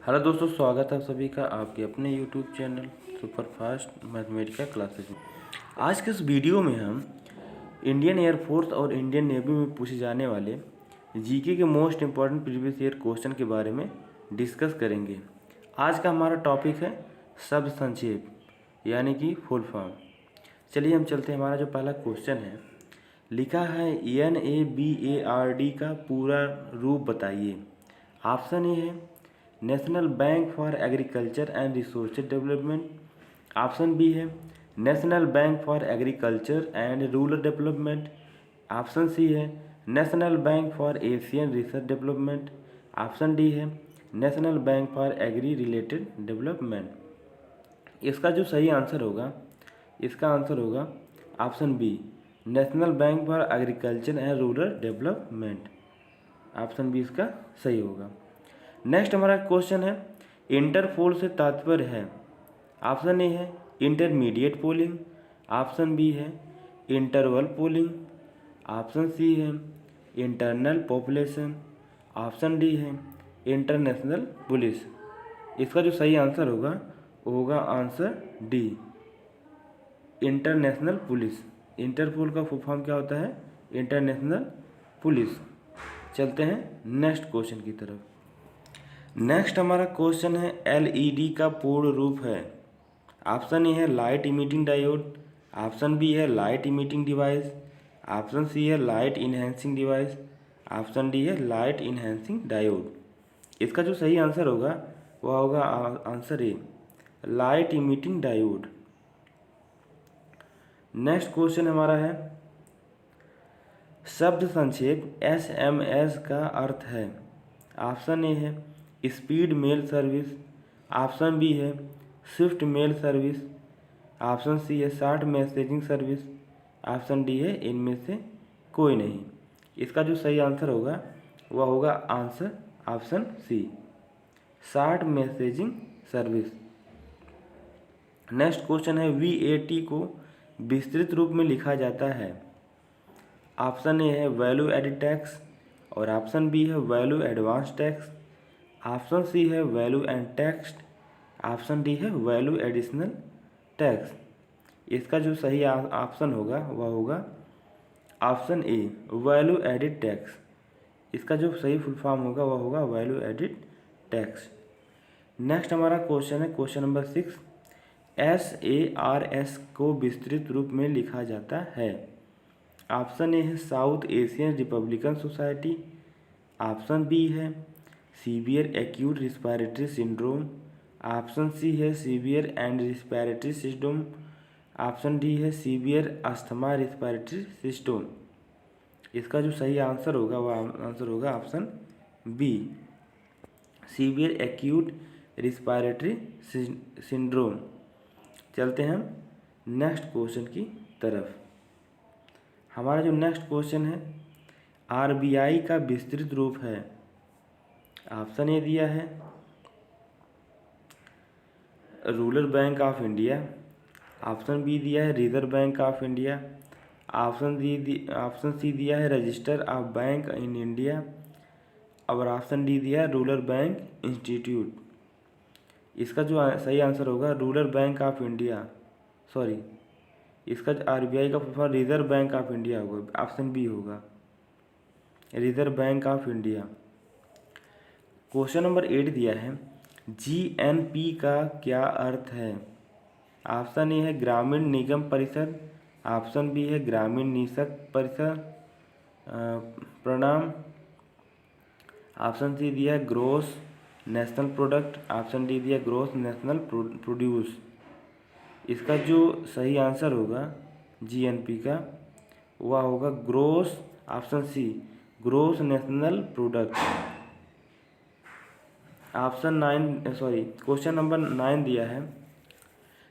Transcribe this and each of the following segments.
Hello दोस्तों, स्वागत है आप सभी का आपके अपने YouTube channel superfast mathematics classes में। आज के इस वीडियो में हम इंडियन एयरफोर्स और इंडियन नेवी में पूछे जाने वाले जीके के most important previous year question के बारे में डिस्कस करेंगे। आज का हमारा टॉपिक है शब्द संक्षेप यानी कि फुल फॉर्म। चलिए हम चलते हैं। हमारा जो पहला क्वेश्चन है, लिखा है NABARD का पूरा रूप बताइए। ऑप्शन ए है national bank for agriculture and resource development. Option B है national bank for agriculture and rural development. Option C है national bank for Asian research development. Option D है national bank for agri related development. इसका जो सही answer होगा, इसका answer होगा option B, national bank for agriculture and rural development. Option B इसका सही होगा। नेक्स्ट हमारा क्वेश्चन है, इंटरपोल से तात्पर्य है। ऑप्शन ए है इंटरमीडिएट पोलिंग। ऑप्शन बी है इंटरवल पोलिंग। ऑप्शन सी है इंटरनल पॉपुलेशन। ऑप्शन डी है इंटरनेशनल पुलिस। इसका जो सही आंसर होगा वो होगा answer D, international police. Interpol का फुल फॉर्म क्या होता है? International police. चलते हैं नेक्स्ट क्वेश्चन की तरफ। नेक्स्ट हमारा क्वेश्चन है LED का पूर्ण रूप है। ऑप्शन ए है light emitting diode. Option B है light emitting device. Option C है light enhancing device. Option D है लाइट इनहेंसिंग डायोड। इसका जो सही आंसर होगा वह होगा answer A, light emitting diode. Next question हमारा है, शब्द संक्षेप SMS का अर्थ है। ऑप्शन ए है speed mail service. Option B है swift mail service. Option C है short messaging service. Option D है इनमें से कोई नहीं। इसका जो सही आंसर होगा वह होगा answer option C, short messaging service. Next question है, VAT को विस्तृत रूप में लिखा जाता है। ऑप्शन ए है वैल्यू एडिड टैक्स और ऑप्शन बी है value advance tax. Option C है value and tax. Option D है वैल्यू एडिशनल टैक्स। इसका जो सही ऑप्शन होगा वह होगा option A, value added tax. इसका जो सही फुल फॉर्म होगा वह होगा वैल्यू एडिड टैक्स। नेक्स्ट हमारा क्वेश्चन है, क्वेश्चन नंबर 6, SARS को विस्तृत रूप में लिखा जाता है। ऑप्शन ए है south Asian republican society. Option B है severe acute respiratory syndrome. Option C है severe and respiratory syndrome. Option D है सीवियर अस्थमा रिस्पायरेटरी सिंड्रोम। इसका जो सही आंसर होगा वह आंसर होगा option B, severe acute respiratory syndrome. चलते हैं हम नेक्स्ट क्वेश्चन की तरफ। हमारा जो नेक्स्ट क्वेश्चन है, RBI का विस्तृत रूप है। ऑप्शन ए दिया है rural bank of India. Option B दिया है reserve bank of India. Option C दिया है register of bank in India और ऑप्शन डी दिया है रूरल बैंक इंस्टीट्यूट। इसका जो सही आंसर होगा rural bank of India, sorry, इसका RBI का full form reserve bank of India होगा। ऑप्शन बी होगा reserve bank of India. Question number 8 दिया है, GNP का क्या अर्थ है। ऑप्शन ए है ग्रामीण निगम परिषद। ऑप्शन बी है ग्रामीण निषक परिषद प्रणाम। ऑप्शन सी दिया है gross national product. Option D दिया ग्रोस नेशनल प्रोड्यूस। इसका जो सही आंसर होगा GNP का वह होगा gross, option C, gross national product. Question number 9 दिया है,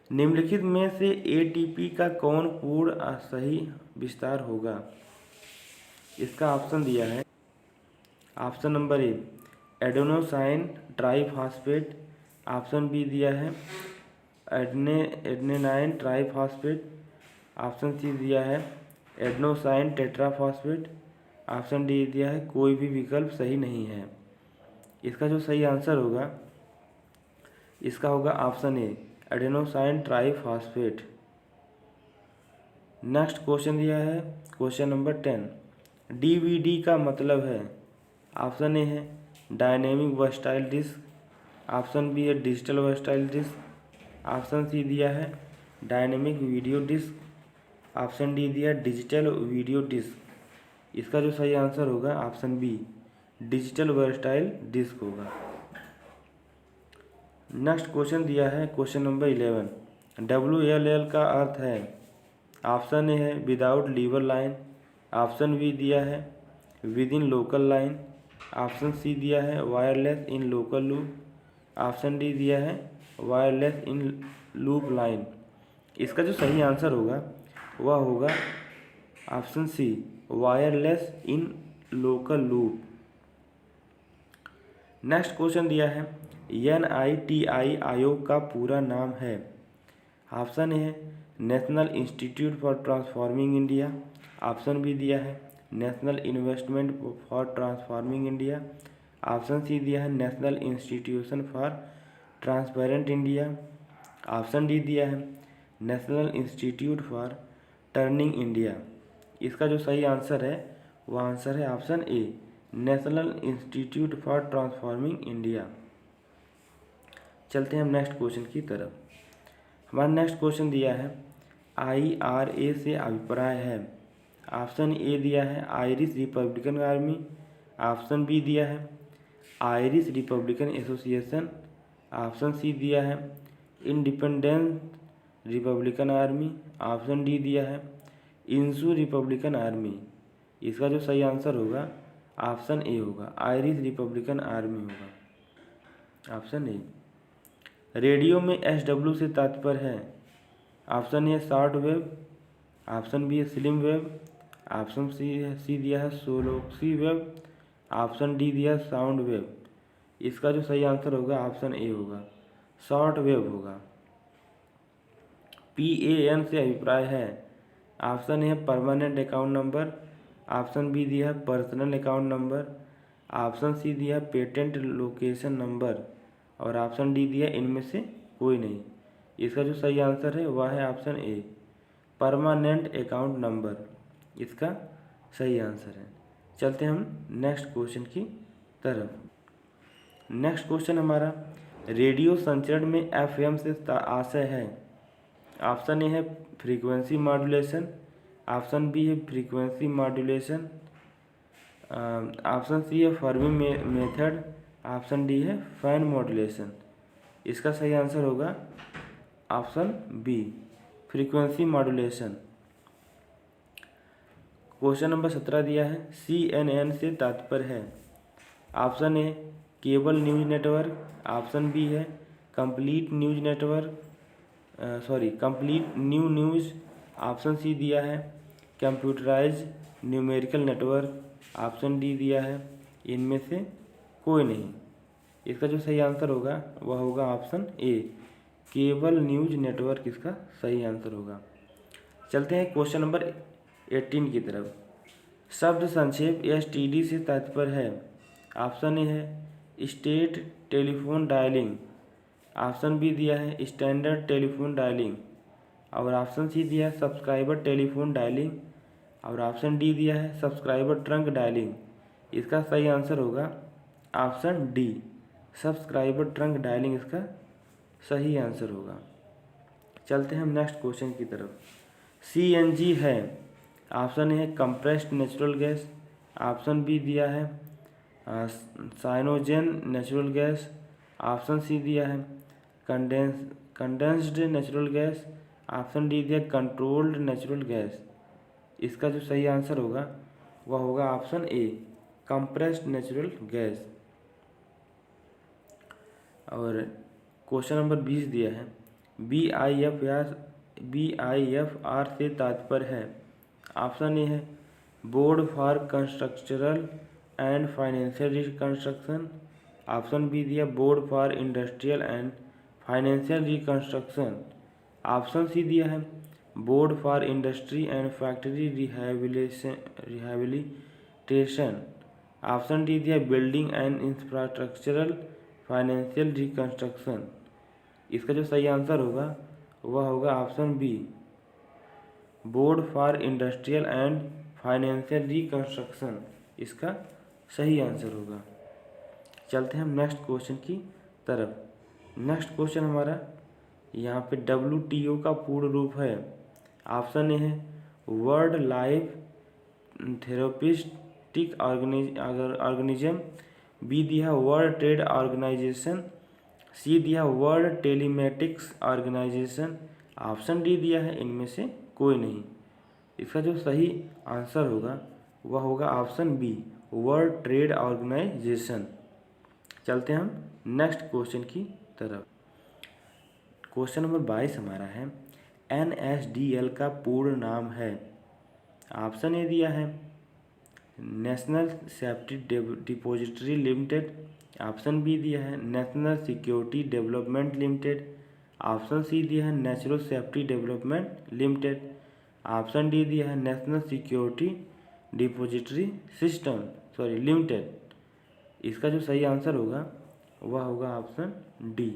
निम्नलिखित में से ATP का कौन पूर्ण सही विस्तार होगा। इसका ऑप्शन दिया है, option number A adenosine triphosphate. Option B दिया है एडेनाइन ट्राइफॉस्फेट। ऑप्शन सी दिया है एडेनोसाइन टेट्राफॉस्फेट। ऑप्शन डी दिया है कोई भी विकल्प सही नहीं है। इसका जो सही आंसर होगा इसका होगा ऑप्शन ए एडेनोसाइन ट्राइफॉस्फेट। नेक्स्ट क्वेश्चन दिया है क्वेश्चन नंबर 10, डीवीडी का मतलब है। ऑप्शन ए है dynamic versatile disc, option B है digital versatile disc, option C दिया है dynamic video disc, option D दिया डिजिटल वीडियो डिस्क। इसका जो सही आंसर होगा option B digital versatile disc होगा। नेक्स्ट क्वेश्चन दिया है क्वेश्चन नंबर 11, WLL का अर्थ है। ऑप्शन ए है without lever line, option B दिया है with in local line, option C दिया है wireless in local loop, option D दिया है वायरलेस इन लूप लाइन। इसका जो सही आंसर होगा वह होगा option C wireless in local loop. Next question दिया है NITI आयोग का पूरा नाम है। ऑप्शन ए है national institute for transforming India, option B दिया है national investment for transforming India, option C दिया है national institution for transparent India, option D दिया है national institute for turning India. इसका जो सही आंसर है वह आंसर है option A national institute for transforming India. चलते हैं हम नेक्स्ट क्वेश्चन की तरफ। हमारा नेक्स्ट क्वेश्चन दिया है IRA से अभिप्राय है। ऑप्शन ए दिया है Irish republican army, option B दिया है Irish republican association, option C दिया है independent republican army, option D दिया है इंसू रिपब्लिकन आर्मी। इसका जो सही आंसर होगा ऑप्शन ए होगा आयरिश रिपब्लिकन आर्मी होगा, ऑप्शन ए। रेडियो में SW से तात्पर्य है। Option A short wave, option B है स्लिम वेव, ऑप्शन सी दिया है सोलोक्सी वेव, ऑप्शन डी दिया है साउंड वेव। इसका जो सही आंसर होगा ऑप्शन ए होगा शॉर्ट वेव होगा। PAN से अभिप्राय है। ऑप्शन ए है permanent account number, option B दिया है personal account number, option C दिया है पेटेंट लोकेशन नंबर, और ऑप्शन डी दिया इनमें से कोई नहीं। इसका जो सही आंसर है वह है option a permanent account number, इसका सही आंसर है। चलते हैं हम नेक्स्ट क्वेश्चन की तरफ। नेक्स्ट क्वेश्चन हमारा रेडियो संचरण में FM से आशय है। ऑप्शन ए है फ्रीक्वेंसी मॉड्यूलेशन, ऑप्शन बी है फ्रीक्वेंसी मॉड्यूलेशन, ऑप्शन सी है फर्मी मेथड, ऑप्शन डी है फैन मॉड्यूलेशन। इसका सही आंसर होगा option B frequency modulation. Question number 17 दिया है CNN से तात्पर्य है। Option A cable news network, option B है complete news network complete new news, option C दिया है computerize numerical network, option D दिया है इनमें से कोई नहीं। इसका जो सही आंसर होगा वह होगा option A cable news network, इसका सही आंसर होगा। चलते हैं क्वेश्चन नंबर 18 की तरफ। शब्द संक्षेप STD से तात्पर्य है। ऑप्शन ए है state telephone dialling, option B दिया है स्टैंडर्ड टेलीफोन डायलिंग, और ऑप्शन सी दिया है सब्सक्राइबर टेलीफोन डायलिंग, और ऑप्शन डी दिया है सब्सक्राइबर ट्रंक डायलिंग। इसका सही आंसर होगा option D subscriber trunk dialling, इसका सही आंसर होगा। चलते हैं हम नेक्स्ट क्वेश्चन की तरफ। CNG है। ऑप्शन ए है compressed natural gas, option B दिया है cyanogen natural gas, option C दिया है condensed natural gas, option D दिया कंट्रोल्ड नेचुरल गैस। इसका जो सही आंसर होगा वह होगा option A compressed natural gas. और क्वेश्चन नंबर 20 दिया है BIFR से तात्पर्य है। ऑप्शन ए है board for constructural and financial reconstruction, option B दिया board for industrial and financial reconstruction, option C दिया है board for industry and factory rehabilitation, option D दिया building and infrastructural financial reconstruction. इसका जो सही answer होगा वह होगा option B, board for industrial and financial reconstruction इसका सही आंसर होगा। चलते हैं हम नेक्स्ट क्वेश्चन की तरफ। नेक्स्ट क्वेश्चन हमारा यहाँ पे WTO का पूर्ण रूप है। ऑप्शन ए है world life therapistic organism, B दिया है वर्ल्ड ट्रेड ऑर्गेनाइजेशन, सी दिया world telematics organisation, option D दिया है इनमें से कोई नहीं। इसका जो सही आंसर होगा वह होगा option B, world trade organisation. चलते हैं हम नेक्स्ट क्वेश्चन की तरफ। क्वेश्चन नंबर 22 हमारा है NSDL का पूर्ण नाम है। ऑप्शन ए दिया है national safety depository limited, option B दिया है national security development limited, option C दिया है natural safety development limited, option D दिया है national security depository system limited. इसका जो सही आंसर होगा वह होगा option D,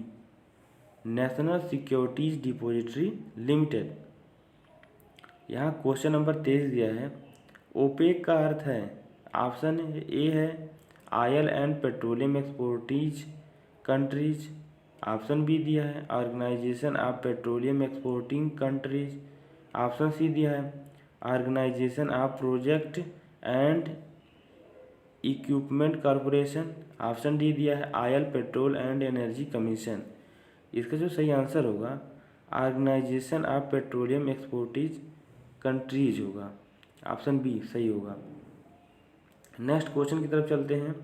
national securities depository limited. यहाँ क्वेश्चन नंबर 23 दिया है ओपेक का अर्थ है। ऑप्शन ए है oil and petroleum exporters countries, option B दिया है organisation of petroleum exporting countries, option C दिया है organisation of project and equipment corporation, option D दिया है oil petrol and energy commission. इसका जो सही आंसर होगा organisation of petroleum exporters countries होगा, ऑप्शन बी सही होगा। नेक्स्ट क्वेश्चन की तरफ चलते हैं।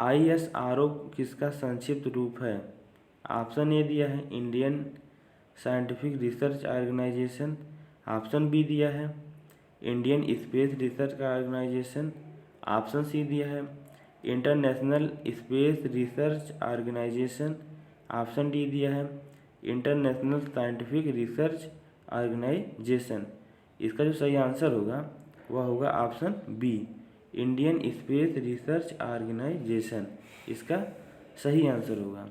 ISRO किसका संक्षिप्त रूप है। ऑप्शन ए दिया है Indian scientific research organisation, option B दिया है Indian space research organisation, option C दिया है international space research organisation, option D दिया है इंटरनेशनल साइंटिफिक रिसर्च ऑर्गेनाइजेशन। इसका जो सही आंसर होगा वह होगा option B, Indian space research organisation इसका सही आंसर होगा।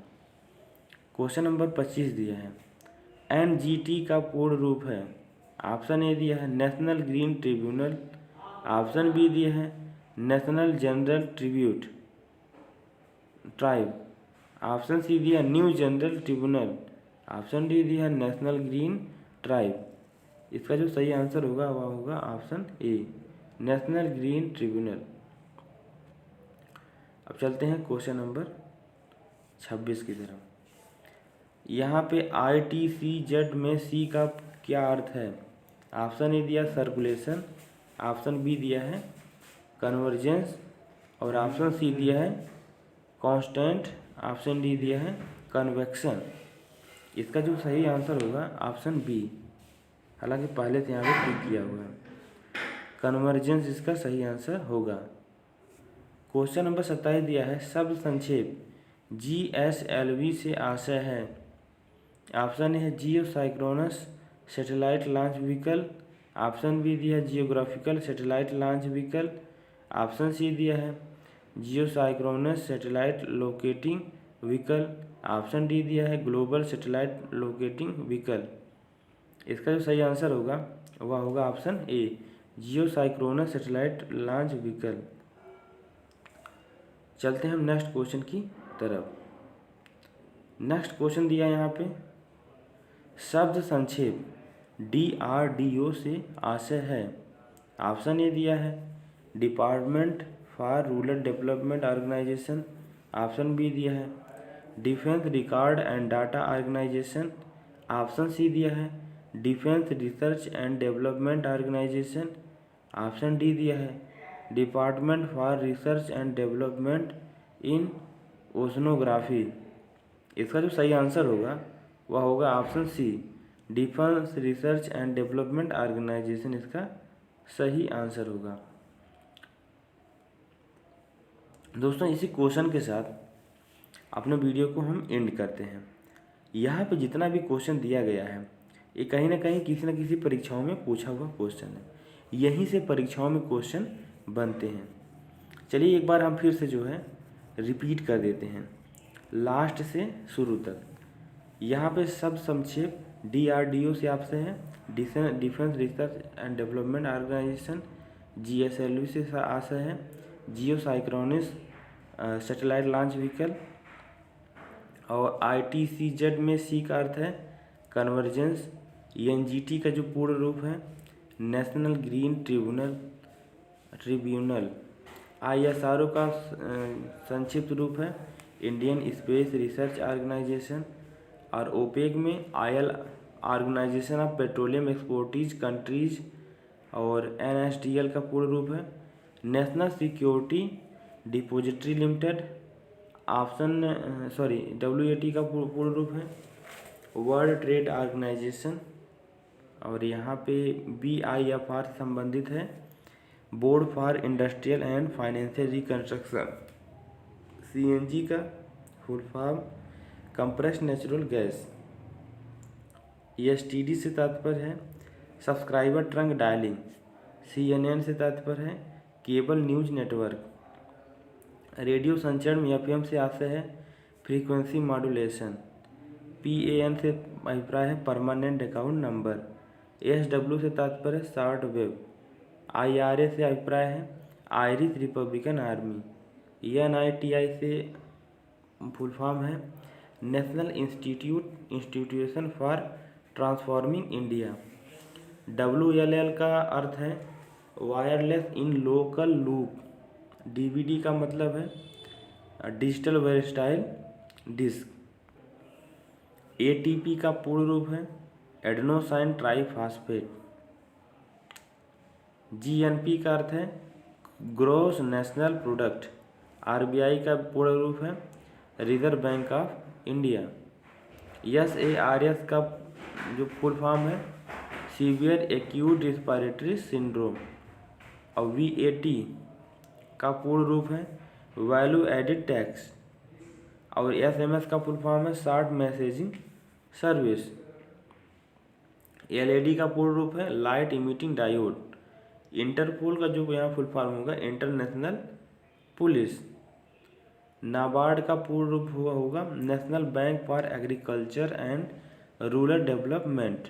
क्वेश्चन नंबर 25 दिया है NGT का पूर्ण रूप है। ऑप्शन ए दिया है national green tribunal, option B दिया है national general tribute tribe, option C दिया new general tribunal, option D दिया नेशनल ग्रीन ट्राइब। इसका जो सही आंसर होगा वह होगा option A, national green tribunal. अब चलते हैं क्वेश्चन नंबर 26 की तरफ। यहाँ पे ITCZ में सी का क्या अर्थ है। ऑप्शन ए दिया सर्कुलेशन, ऑप्शन बी दिया है कन्वर्जेंस और ऑप्शन सी दिया है कांस्टेंट, ऑप्शन डी दिया है कन्वेक्शन। इसका जो सही आंसर होगा ऑप्शन बी, हालांकि पहले से यहाँ पे टिक किया हुआ है, कन्वर्जेंस इसका सही आंसर होगा। क्वेश्चन नंबर 27 दिया है शब्द संक्षेप GSLV से आशय है। ऑप्शन ए है geo synchronous satellite launch vehicle, option B दिया है geographical satellite launch vehicle, option C दिया है geo synchronous satellite locating vehicle, option D दिया है ग्लोबल सैटेलाइट लोकेटिंग व्हीकल। इसका जो सही आंसर होगा वह होगा option A, geo synchronous satellite launch vehicle. चलते हैं हम नेक्स्ट क्वेश्चन की तरफ। नेक्स्ट क्वेश्चन दिया यहाँ पे शब्द संक्षेप DRDO से आशय है। ऑप्शन ए दिया है department for rural development organisation, option B दिया है defence record and data organisation, option C दिया है defence research and development organisation, option D दिया है department for research and development in oceanography. इसका जो सही आंसर होगा वह होगा option C, defence research and development organisation इसका सही आंसर होगा। दोस्तों इसी क्वेश्चन के साथ अपने वीडियो को हम एंड करते हैं। यहाँ पे जितना भी क्वेश्चन दिया गया है ये कहीं ना कहीं किसी न किसी परीक्षाओं में पूछा हुआ क्वेश्चन है, यहीं से परीक्षाओं में क्वेश्चन बनते हैं। चलिए एक बार हम फिर से जो है रिपीट कर देते हैं लास्ट से शुरू तक। यहाँ पे सब संक्षेप DRDO से आपसे है, defence research and development organisation, GSLV से आशा है, geosynchronous satellite launch vehicle, और ITCZ में C का अर्थ है कन्वर्जेंस, NGT का जो पूर्ण रूप है नेशनल ग्रीन ट्रिब्यूनल, ISRO का संक्षिप्त रूप है इंडियन स्पेस रिसर्च ऑर्गेनाइजेशन, और ओपेक में oil organisation of petroleum exporters countries, और NSDL का पूर्ण रूप है national security depository limited, WAT का पूर्ण रूप है वर्ल्ड ट्रेड ऑर्गेनाइजेशन, और यहाँ पे BIFR से संबंधित है board for industrial and financial reconstruction, CNG का full form compressed natural gas, STD से तात्पर्य है सब्सक्राइबर ट्रंक डायलिंग, CNN से तात्पर्य है केबल न्यूज नेटवर्क, रेडियो संचरण में FM से आशय है फ्रीक्वेंसी मॉड्यूलेशन, PAN से अभिप्राय है परमानेंट अकाउंट नंबर, SW से तात्पर्य है शॉर्ट वेव, IRA से अभिप्राय है आयरिश रिपब्लिकन आर्मी, NITI से फुल फॉर्म है national institution for transforming India, WLL का अर्थ है wireless in local loop, DVD का मतलब है डिजिटल वर्सटाइल डिस्क, ATP का पूर्ण रूप है एडेनोसाइन ट्राइफॉस्फेट, GNP का अर्थ है ग्रॉस नेशनल प्रोडक्ट, RBI का पूर्ण रूप है reserve bank of India, SARS का जो फुल फॉर्म है सीवियर एक्यूट रेस्पिरेटरी सिंड्रोम, और VAT का पूर्ण रूप है वैल्यू एडिड टैक्स, और SMS का फुल फॉर्म है शॉर्ट मैसेजिंग सर्विस, LED का पूर्ण रूप है लाइट इमिटिंग डायोड, इंटरपोल का जो यहाँ फुल फॉर्म होगा इंटरनेशनल पुलिस, नाबार्ड का पूर्ण रूप होगा national bank for agriculture and rural development.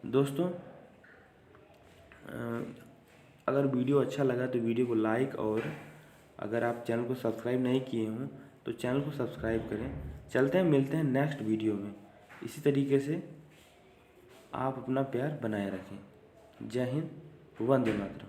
दोस्तों अगर वीडियो अच्छा लगा तो वीडियो को लाइक, और अगर आप चैनल को सब्सक्राइब नहीं किए हों तो चैनल को सब्सक्राइब करें। चलते हैं, मिलते हैं नेक्स्ट वीडियो में। इसी तरीके से आप अपना प्यार बनाए रखें। जय हिंद, वंदे मातरम।